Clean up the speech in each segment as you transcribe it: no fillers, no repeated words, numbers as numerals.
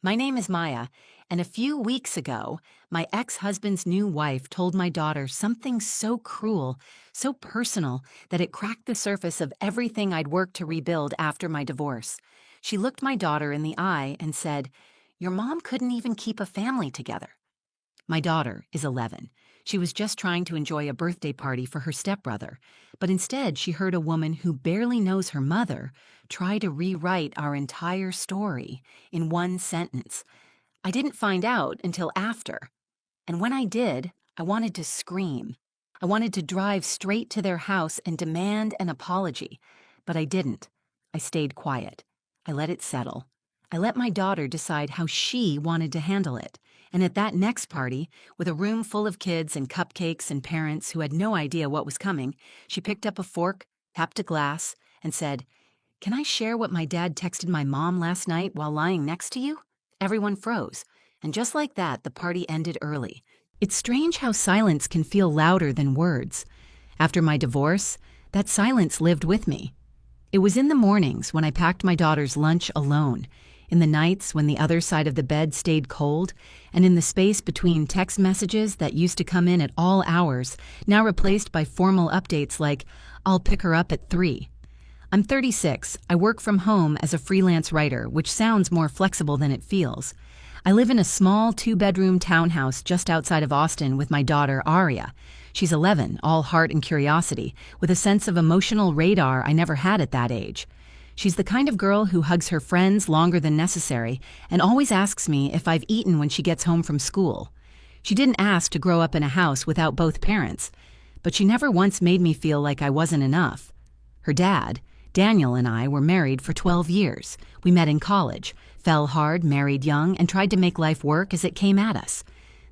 My name is Maya, and a few weeks ago, my ex husband's new wife told my daughter something so cruel, so personal, that it cracked the surface of everything I'd worked to rebuild after my divorce. She looked my daughter in the eye and said, "Your mom couldn't even keep a family together." My daughter is 11. She was just trying to enjoy a birthday party for her stepbrother, but instead she heard a woman who barely knows her mother try to rewrite our entire story in one sentence. I didn't find out until after, and when I did, I wanted to scream. I wanted to drive straight to their house and demand an apology, but I didn't. I stayed quiet. I let it settle. I let my daughter decide how she wanted to handle it. And at that next party, with a room full of kids and cupcakes and parents who had no idea what was coming, she picked up a fork, tapped a glass, and said, "Can I share what my dad texted my mom last night while lying next to you?" Everyone froze, and just like that, the party ended early. It's strange how silence can feel louder than words. After my divorce, that silence lived with me. It was in the mornings when I packed my daughter's lunch alone, in the nights when the other side of the bed stayed cold, and in the space between text messages that used to come in at all hours, now replaced by formal updates like, "I'll pick her up at 3." I'm 36. I work from home as a freelance writer, which sounds more flexible than it feels. I live in a small 2-bedroom townhouse just outside of Austin with my daughter, Aria. She's 11, all heart and curiosity, with a sense of emotional radar I never had at that age. She's the kind of girl who hugs her friends longer than necessary and always asks me if I've eaten when she gets home from school. She didn't ask to grow up in a house without both parents, but she never once made me feel like I wasn't enough. Her dad, Daniel, and I were married for 12 years. We met in college, fell hard, married young, and tried to make life work as it came at us.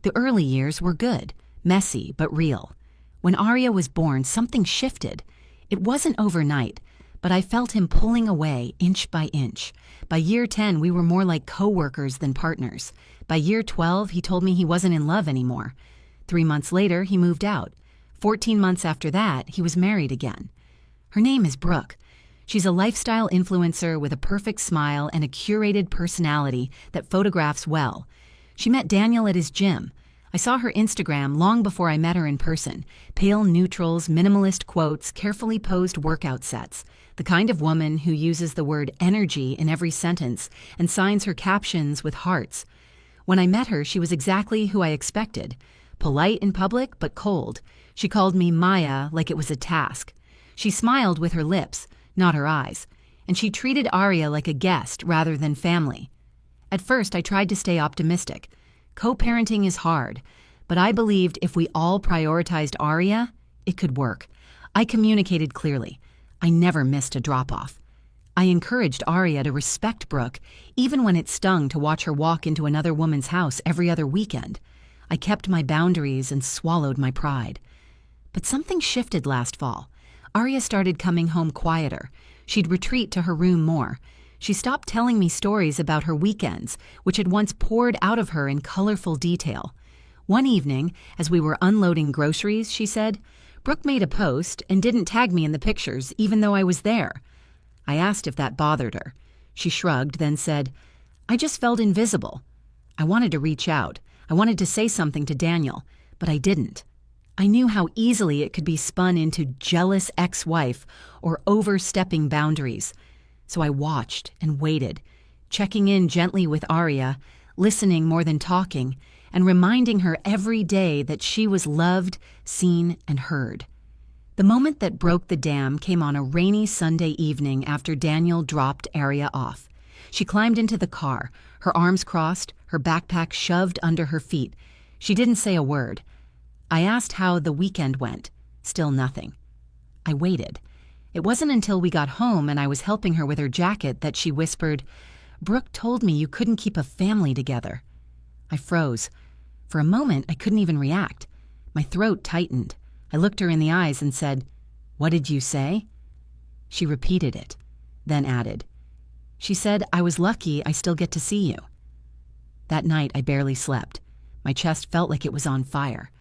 The early years were good, messy, but real. When Aria was born, something shifted. It wasn't overnight, but I felt him pulling away inch by inch. By year 10, we were more like co-workers than partners. By year 12, he told me he wasn't in love anymore. 3 months later, he moved out. 14 months after that, he was married again. Her name is Brooke. She's a lifestyle influencer with a perfect smile and a curated personality that photographs well. She met Daniel at his gym. I saw her Instagram long before I met her in person. Pale neutrals, minimalist quotes, carefully posed workout sets. The kind of woman who uses the word energy in every sentence and signs her captions with hearts. When I met her, she was exactly who I expected. Polite in public, but cold. She called me Maya like it was a task. She smiled with her lips, not her eyes, and she treated Aria like a guest rather than family. At first, I tried to stay optimistic. Co-parenting is hard, but I believed if we all prioritized Aria, it could work. I communicated clearly. I never missed a drop-off. I encouraged Aria to respect Brooke, even when it stung to watch her walk into another woman's house every other weekend. I kept my boundaries and swallowed my pride. But something shifted last fall. Aria started coming home quieter. She'd retreat to her room more. She stopped telling me stories about her weekends, which had once poured out of her in colorful detail. One evening, as we were unloading groceries, she said, "Brooke made a post and didn't tag me in the pictures, even though I was there." I asked if that bothered her. She shrugged, then said, "I just felt invisible." I wanted to reach out. I wanted to say something to Daniel, but I didn't. I knew how easily it could be spun into jealous ex-wife or overstepping boundaries. So I watched and waited, checking in gently with Aria, listening more than talking, and reminding her every day that she was loved, seen, and heard. The moment that broke the dam came on a rainy Sunday evening after Daniel dropped Aria off. She climbed into the car, her arms crossed, her backpack shoved under her feet. She didn't say a word. I asked how the weekend went. Still nothing. I waited. It wasn't until we got home and I was helping her with her jacket that she whispered, "Brooke told me you couldn't keep a family together." I froze. For a moment, I couldn't even react. My throat tightened. I looked her in the eyes and said, "What did you say?" She repeated it, then added, "She said I was lucky I still get to see you." That night, I barely slept. My chest felt like it was on fire.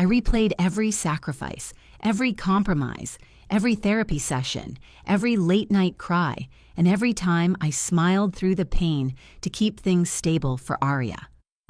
I replayed every sacrifice, every compromise, every therapy session, every late-night cry, and every time I smiled through the pain to keep things stable for Arya.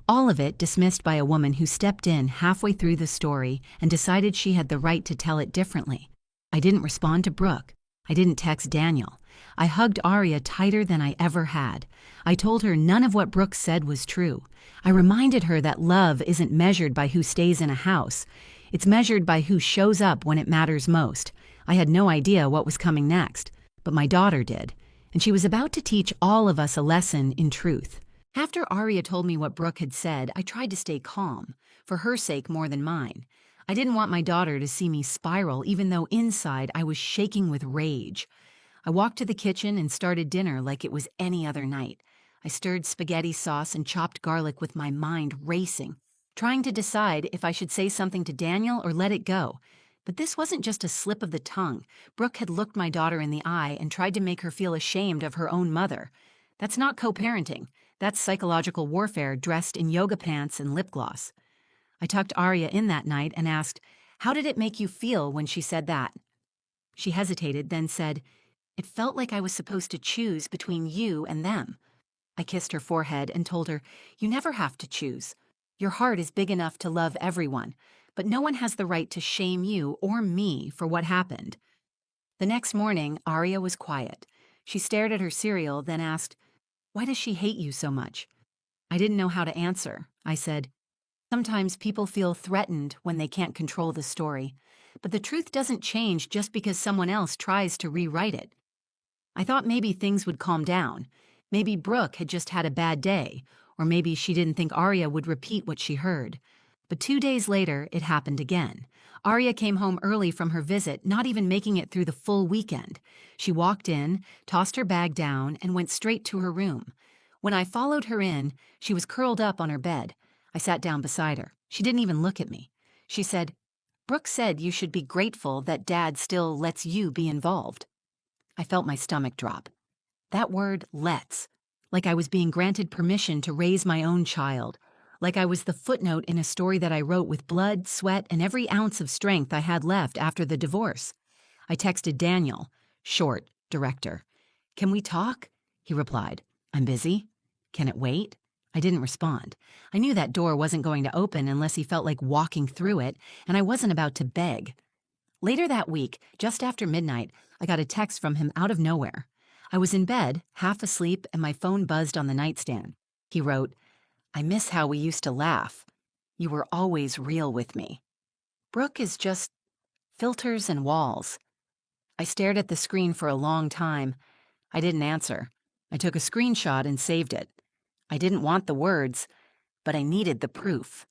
All of it dismissed by a woman who stepped in halfway through the story and decided she had the right to tell it differently. I didn't respond to Brooke. I didn't text Daniel. I hugged Arya tighter than I ever had. I told her none of what Brooke said was true. I reminded her that love isn't measured by who stays in a house. It's measured by who shows up when it matters most. I had no idea what was coming next, but my daughter did, and she was about to teach all of us a lesson in truth. After Arya told me what Brooke had said, I tried to stay calm, for her sake more than mine. I didn't want my daughter to see me spiral, even though inside I was shaking with rage. I walked to the kitchen and started dinner like it was any other night. I stirred spaghetti sauce and chopped garlic with my mind racing, trying to decide if I should say something to Daniel or let it go. But this wasn't just a slip of the tongue. Brooke had looked my daughter in the eye and tried to make her feel ashamed of her own mother. That's not co-parenting. That's psychological warfare dressed in yoga pants and lip gloss. I tucked Arya in that night and asked, "How did it make you feel when she said that?" She hesitated, then said, "It felt like I was supposed to choose between you and them." I kissed her forehead and told her, "You never have to choose. Your heart is big enough to love everyone, but no one has the right to shame you or me for what happened." The next morning, Arya was quiet. She stared at her cereal, then asked, "Why does she hate you so much?" I didn't know how to answer. I said, "Sometimes people feel threatened when they can't control the story, but the truth doesn't change just because someone else tries to rewrite it." I thought maybe things would calm down. Maybe Brooke had just had a bad day, or maybe she didn't think Arya would repeat what she heard. But 2 days later, it happened again. Arya came home early from her visit, not even making it through the full weekend. She walked in, tossed her bag down, and went straight to her room. When I followed her in, she was curled up on her bed. I sat down beside her. She didn't even look at me. She said, "Brooke said you should be grateful that Dad still lets you be involved." I felt my stomach drop. That word, "lets," like I was being granted permission to raise my own child, like I was the footnote in a story that I wrote with blood, sweat, and every ounce of strength I had left after the divorce. I texted Daniel, short, director. "Can we talk?" He replied, "I'm busy. Can it wait?" I didn't respond. I knew that door wasn't going to open unless he felt like walking through it, and I wasn't about to beg. Later that week, just after midnight, I got a text from him out of nowhere. I was in bed, half asleep, and my phone buzzed on the nightstand. He wrote, "I miss how we used to laugh. You were always real with me. Brooke is just filters and walls." I stared at the screen for a long time. I didn't answer. I took a screenshot and saved it. I didn't want the words, but I needed the proof.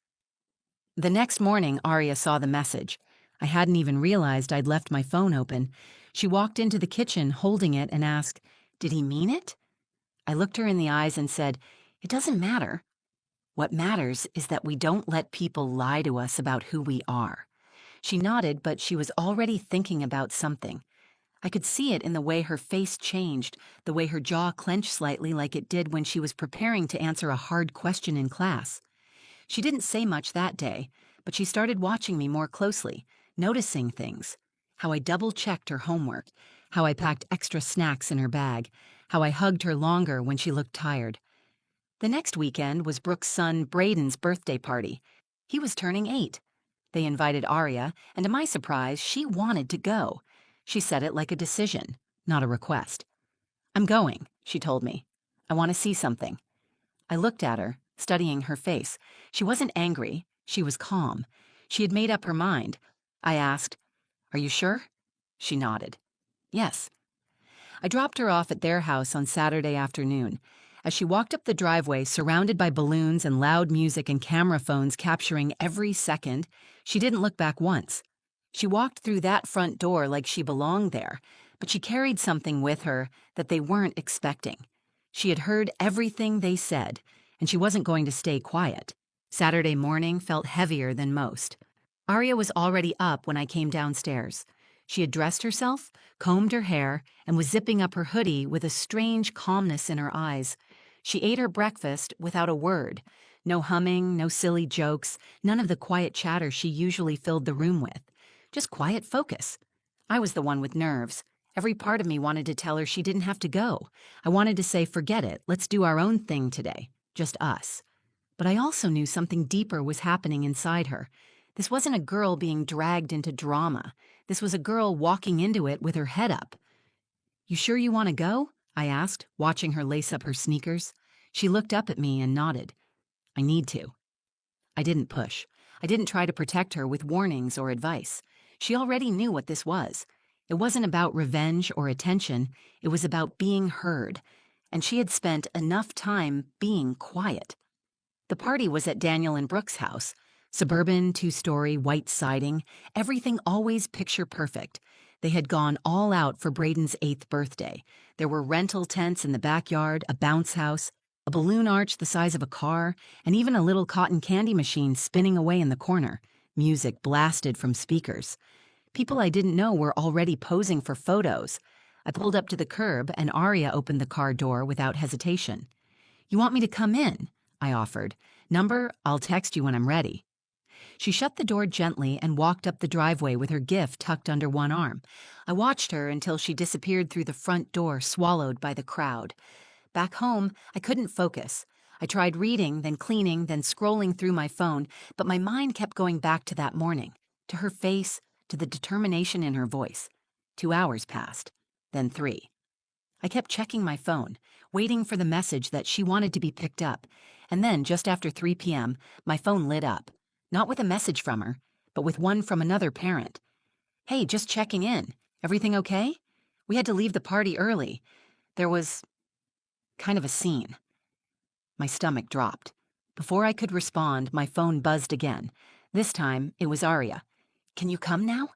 The next morning, Arya saw the message. I hadn't even realized I'd left my phone open. She walked into the kitchen holding it and asked, "Did he mean it?" I looked her in the eyes and said, "It doesn't matter. What matters is that we don't let people lie to us about who we are." She nodded, but she was already thinking about something. I could see it in the way her face changed, the way her jaw clenched slightly like it did when she was preparing to answer a hard question in class. She didn't say much that day, but she started watching me more closely, noticing things. How I double-checked her homework, how I packed extra snacks in her bag, how I hugged her longer when she looked tired. The next weekend was Brooke's son Braden's birthday party. He was turning 8. They invited Arya, and to my surprise, she wanted to go. She said it like a decision, not a request. "I'm going," she told me. "I want to see something." I looked at her, studying her face. She wasn't angry. She was calm. She had made up her mind. I asked, "Are you sure?" She nodded. "Yes." I dropped her off at their house on Saturday afternoon. As she walked up the driveway, surrounded by balloons and loud music and camera phones capturing every second, she didn't look back once. She walked through that front door like she belonged there, but she carried something with her that they weren't expecting. She had heard everything they said, and she wasn't going to stay quiet. Saturday morning felt heavier than most. Arya was already up when I came downstairs. She had dressed herself, combed her hair, and was zipping up her hoodie with a strange calmness in her eyes. She ate her breakfast without a word. No humming, no silly jokes, none of the quiet chatter she usually filled the room with. Just quiet focus. I was the one with nerves. Every part of me wanted to tell her she didn't have to go. I wanted to say, forget it, let's do our own thing today, just us. But I also knew something deeper was happening inside her. This wasn't a girl being dragged into drama. This was a girl walking into it with her head up. "You sure you want to go?" I asked, watching her lace up her sneakers. She looked up at me and nodded. "I need to." I didn't push. I didn't try to protect her with warnings or advice. She already knew what this was. It wasn't about revenge or attention. It was about being heard. And she had spent enough time being quiet. The party was at Daniel and Brooke's house. Suburban, two-story, white siding, everything always picture perfect. They had gone all out for Braden's 8th birthday. There were rental tents in the backyard, a bounce house, a balloon arch the size of a car, and even a little cotton candy machine spinning away in the corner. Music blasted from speakers. People I didn't know were already posing for photos. I pulled up to the curb, and Aria opened the car door without hesitation. "You want me to come in?" I offered. "Number, I'll text you when I'm ready." She shut the door gently and walked up the driveway with her gift tucked under one arm. I watched her until she disappeared through the front door, swallowed by the crowd. Back home, I couldn't focus. I tried reading, then cleaning, then scrolling through my phone, but my mind kept going back to that morning, to her face, to the determination in her voice. 2 hours passed, then 3. I kept checking my phone, waiting for the message that she wanted to be picked up, and then, just after 3 p.m., my phone lit up. Not with a message from her, but with one from another parent. "Hey, just checking in. Everything okay? We had to leave the party early. There was kind of a scene." My stomach dropped. Before I could respond, my phone buzzed again. This time, it was Aria. "Can you come now?"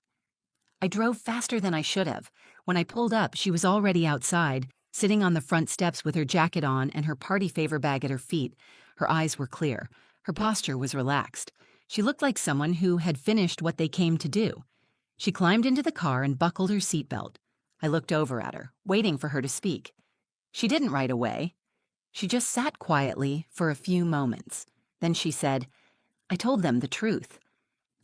I drove faster than I should have. When I pulled up, she was already outside, sitting on the front steps with her jacket on and her party favor bag at her feet. Her eyes were clear. Her posture was relaxed. She looked like someone who had finished what they came to do. She climbed into the car and buckled her seatbelt. I looked over at her, waiting for her to speak. She didn't right away. She just sat quietly for a few moments. Then she said, "I told them the truth."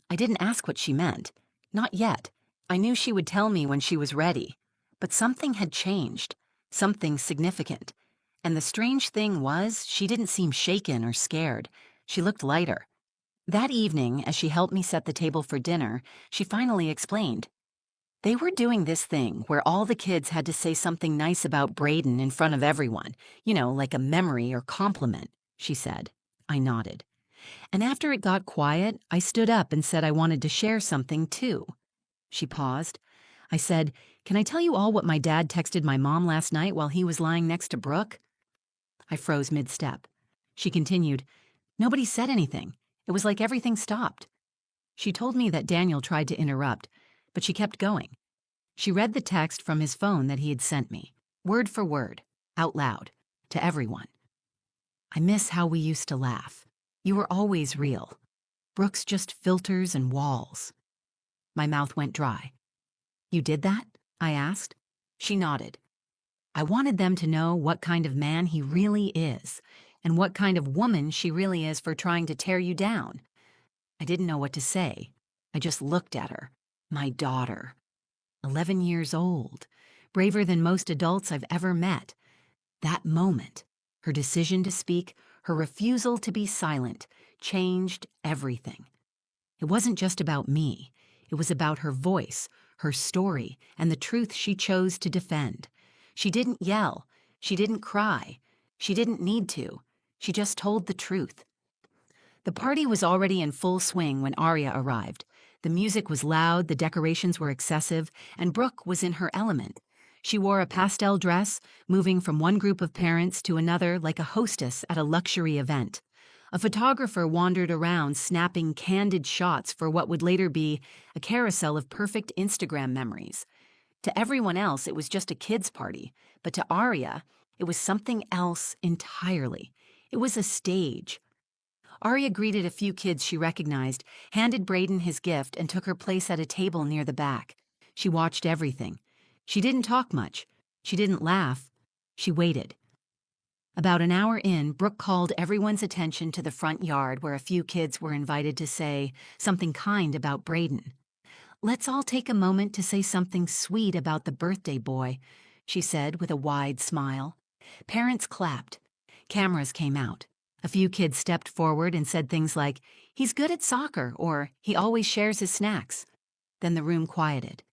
I didn't ask what she meant. Not yet. I knew she would tell me when she was ready. But something had changed. Something significant. And the strange thing was, she didn't seem shaken or scared. She looked lighter. That evening, as she helped me set the table for dinner, she finally explained. They were doing this thing where all the kids had to say something nice about Braden in front of everyone. Like a memory or compliment, she said. I nodded. And after it got quiet, I stood up and said I wanted to share something too. She paused. I said, "Can I tell you all what my dad texted my mom last night while he was lying next to Brooke?" I froze mid-step. She continued, "Nobody said anything. It was like everything stopped." She told me that Daniel tried to interrupt, but she kept going. She read the text from his phone that he had sent me, word for word, out loud, to everyone. "I miss how we used to laugh. You were always real. Brooke's just filters and walls." My mouth went dry. "You did that?" I asked. She nodded. "I wanted them to know what kind of man he really is, and what kind of woman she really is for trying to tear you down." I didn't know what to say. I just looked at her. My daughter. 11 years old. Braver than most adults I've ever met. That moment, her decision to speak, her refusal to be silent, changed everything. It wasn't just about me. It was about her voice, her story, and the truth she chose to defend. She didn't yell. She didn't cry. She didn't need to. She just told the truth. The party was already in full swing when Aria arrived. The music was loud, the decorations were excessive, and Brooke was in her element. She wore a pastel dress, moving from one group of parents to another like a hostess at a luxury event. A photographer wandered around snapping candid shots for what would later be a carousel of perfect Instagram memories. To everyone else, it was just a kid's party, but to Aria, it was something else entirely. It was a stage. Aria greeted a few kids she recognized, handed Braden his gift, and took her place at a table near the back. She watched everything. She didn't talk much. She didn't laugh. She waited. About an hour in, Brooke called everyone's attention to the front yard where a few kids were invited to say something kind about Braden. "Let's all take a moment to say something sweet about the birthday boy," she said with a wide smile. Parents clapped. Cameras came out. A few kids stepped forward and said things like, "He's good at soccer," or "He always shares his snacks." Then the room quieted.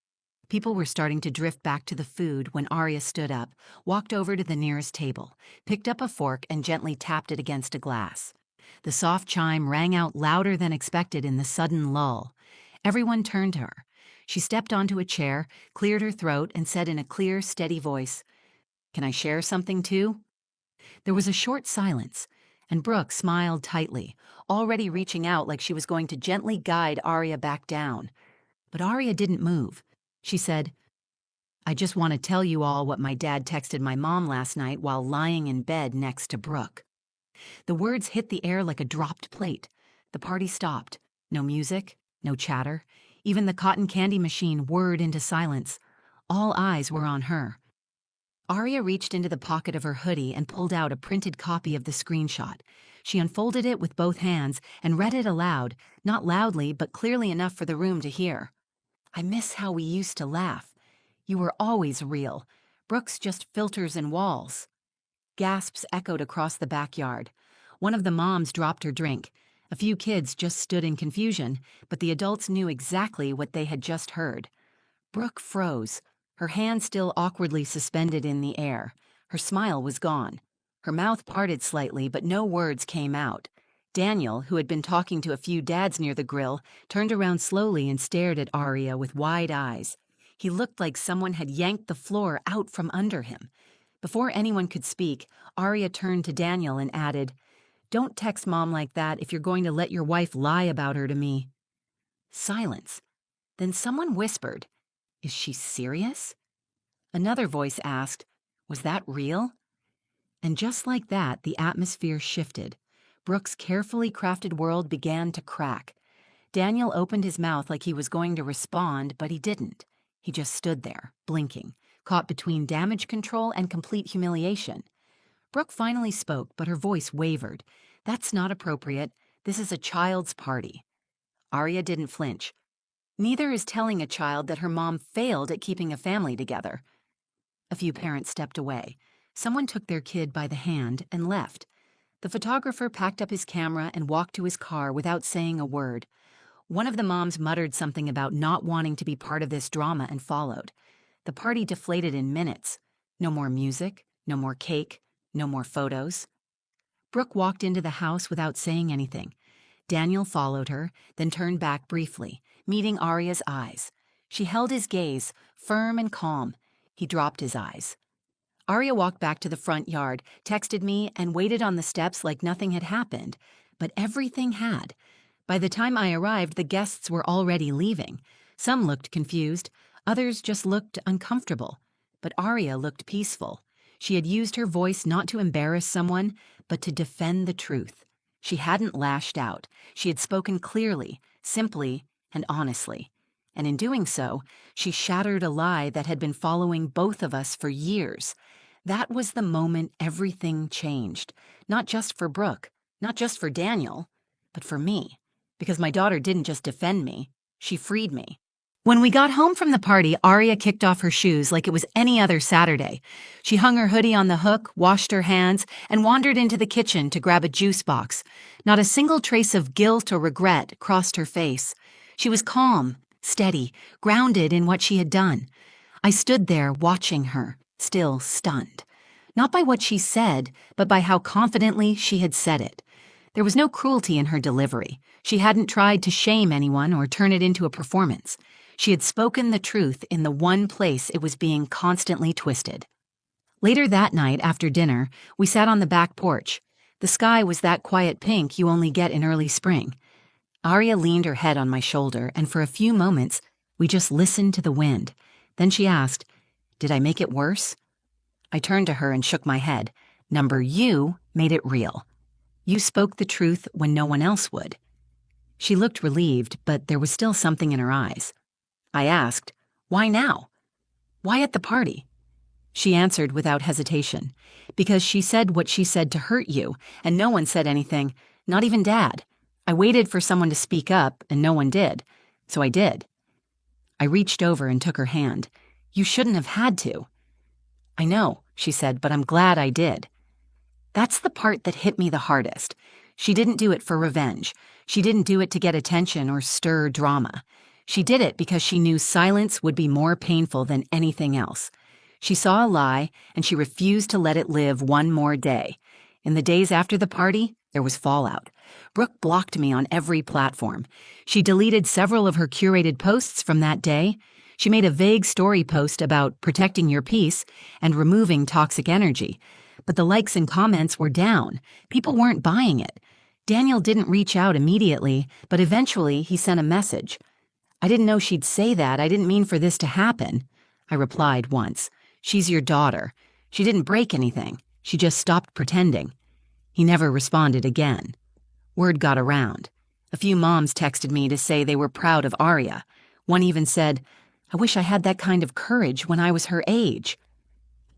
People were starting to drift back to the food when Arya stood up, walked over to the nearest table, picked up a fork and gently tapped it against a glass. The soft chime rang out louder than expected in the sudden lull. Everyone turned to her. She stepped onto a chair, cleared her throat, and said in a clear, steady voice, "Can I share something too?" There was a short silence, and Brooke smiled tightly, already reaching out like she was going to gently guide Arya back down. But Arya didn't move. She said, "I just want to tell you all what my dad texted my mom last night while lying in bed next to Brooke." The words hit the air like a dropped plate. The party stopped. No music, no chatter. Even the cotton candy machine whirred into silence. All eyes were on her. Arya reached into the pocket of her hoodie and pulled out a printed copy of the screenshot. She unfolded it with both hands and read it aloud, not loudly but clearly enough for the room to hear. "I miss how we used to laugh. You were always real. Brooks just filters and walls." Gasps echoed across the backyard. One of the moms dropped her drink. A few kids just stood in confusion, but the adults knew exactly what they had just heard. Brooke froze, her hand still awkwardly suspended in the air. Her smile was gone. Her mouth parted slightly, but no words came out. Daniel, who had been talking to a few dads near the grill, turned around slowly and stared at Arya with wide eyes. He looked like someone had yanked the floor out from under him. Before anyone could speak, Arya turned to Daniel and added, "Don't text Mom like that if you're going to let your wife lie about her to me." Silence. Then someone whispered, "Is she serious?" Another voice asked, "Was that real?" And just like that, the atmosphere shifted. Brooke's carefully crafted world began to crack. Daniel opened his mouth like he was going to respond, but he didn't. He just stood there, blinking, caught between damage control and complete humiliation. Brooke finally spoke, but her voice wavered. "That's not appropriate. This is a child's party." Arya didn't flinch. Neither is telling a child that her mom failed at keeping a family together. A few parents stepped away. Someone took their kid by the hand and left. The photographer packed up his camera and walked to his car without saying a word. One of the moms muttered something about not wanting to be part of this drama and followed. The party deflated in minutes. No more music, no more cake, no more photos. Brooke walked into the house without saying anything. Daniel followed her, then turned back briefly, meeting Arya's eyes. She held his gaze, firm and calm. He dropped his eyes. Arya walked back to the front yard, texted me, and waited on the steps like nothing had happened. But everything had. By the time I arrived, the guests were already leaving. Some looked confused, others just looked uncomfortable. But Arya looked peaceful. She had used her voice not to embarrass someone, but to defend the truth. She hadn't lashed out. She had spoken clearly, simply, and honestly. And in doing so, she shattered a lie that had been following both of us for years. That was the moment everything changed. Not just for Brooke, not just for Daniel, but for me. Because my daughter didn't just defend me, she freed me. When we got home from the party, Arya kicked off her shoes like it was any other Saturday. She hung her hoodie on the hook, washed her hands, and wandered into the kitchen to grab a juice box. Not a single trace of guilt or regret crossed her face. She was calm, steady, grounded in what she had done. I stood there watching her, still stunned. Not by what she said, but by how confidently she had said it. There was no cruelty in her delivery. She hadn't tried to shame anyone or turn it into a performance. She had spoken the truth in the one place it was being constantly twisted. Later that night, after dinner, we sat on the back porch. The sky was that quiet pink you only get in early spring. Arya leaned her head on my shoulder, and for a few moments, we just listened to the wind. Then she asked, "Did I make it worse?" I turned to her and shook my head. You made it real. You spoke the truth when no one else would." She looked relieved, but there was still something in her eyes. I asked, "Why now? Why at the party?" She answered without hesitation, "Because she said what she said to hurt you, and no one said anything, not even Dad. I waited for someone to speak up, and no one did, so I did." I reached over and took her hand. "You shouldn't have had to." "I know," she said, "but I'm glad I did." That's the part that hit me the hardest. She didn't do it for revenge. She didn't do it to get attention or stir drama. She did it because she knew silence would be more painful than anything else. She saw a lie, and she refused to let it live one more day. In the days after the party, there was fallout. Brooke blocked me on every platform. She deleted several of her curated posts from that day. She made a vague story post about protecting your peace and removing toxic energy. But the likes and comments were down. People weren't buying it. Daniel didn't reach out immediately, but eventually he sent a message. "I didn't know she'd say that. I didn't mean for this to happen." I replied once. "She's your daughter. She didn't break anything. She just stopped pretending." He never responded again. Word got around. A few moms texted me to say they were proud of Aria. One even said, "I wish I had that kind of courage when I was her age."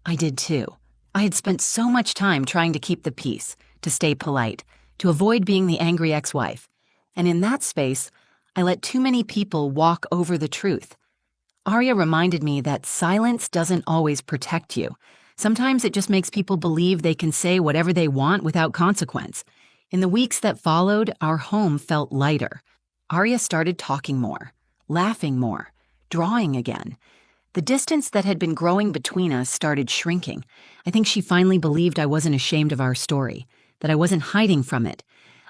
I did too. I had spent so much time trying to keep the peace, to stay polite, to avoid being the angry ex-wife. And in that space, I let too many people walk over the truth. Aria reminded me that silence doesn't always protect you. Sometimes it just makes people believe they can say whatever they want without consequence. In the weeks that followed, our home felt lighter. Aria started talking more, laughing more, drawing again. The distance that had been growing between us started shrinking. I think she finally believed I wasn't ashamed of our story, that I wasn't hiding from it.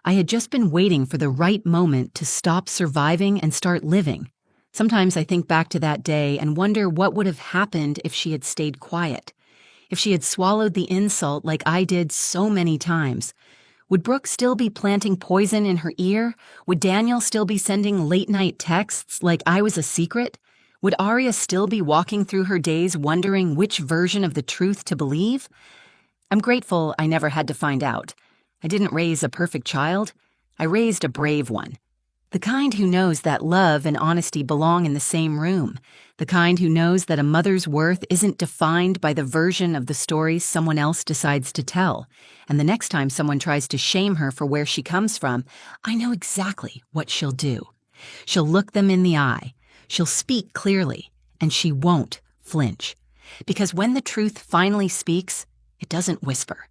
I had just been waiting for the right moment to stop surviving and start living. Sometimes I think back to that day and wonder what would have happened if she had stayed quiet, if she had swallowed the insult like I did so many times. Would Brooke still be planting poison in her ear? Would Daniel still be sending late-night texts like I was a secret? Would Aria still be walking through her days wondering which version of the truth to believe? I'm grateful I never had to find out. I didn't raise a perfect child. I raised a brave one. The kind who knows that love and honesty belong in the same room. The kind who knows that a mother's worth isn't defined by the version of the stories someone else decides to tell. And the next time someone tries to shame her for where she comes from, I know exactly what she'll do. She'll look them in the eye. She'll speak clearly, and she won't flinch. Because when the truth finally speaks, it doesn't whisper.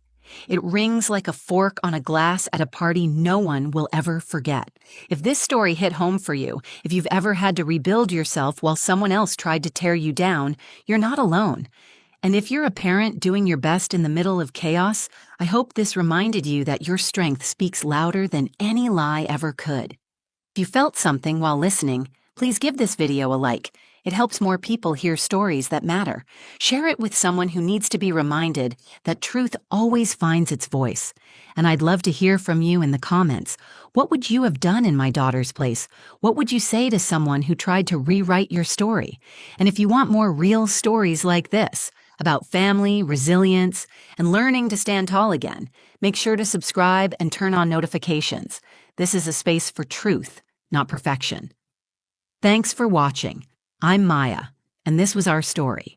It rings like a fork on a glass at a party no one will ever forget. If this story hit home for you, if you've ever had to rebuild yourself while someone else tried to tear you down, you're not alone. And if you're a parent doing your best in the middle of chaos, I hope this reminded you that your strength speaks louder than any lie ever could. If you felt something while listening, please give this video a like. It helps more people hear stories that matter. Share it with someone who needs to be reminded that truth always finds its voice. And I'd love to hear from you in the comments. What would you have done in my daughter's place? What would you say to someone who tried to rewrite your story? And if you want more real stories like this, about family, resilience, and learning to stand tall again, make sure to subscribe and turn on notifications. This is a space for truth, not perfection. Thanks for watching. I'm Maya, and this was our story.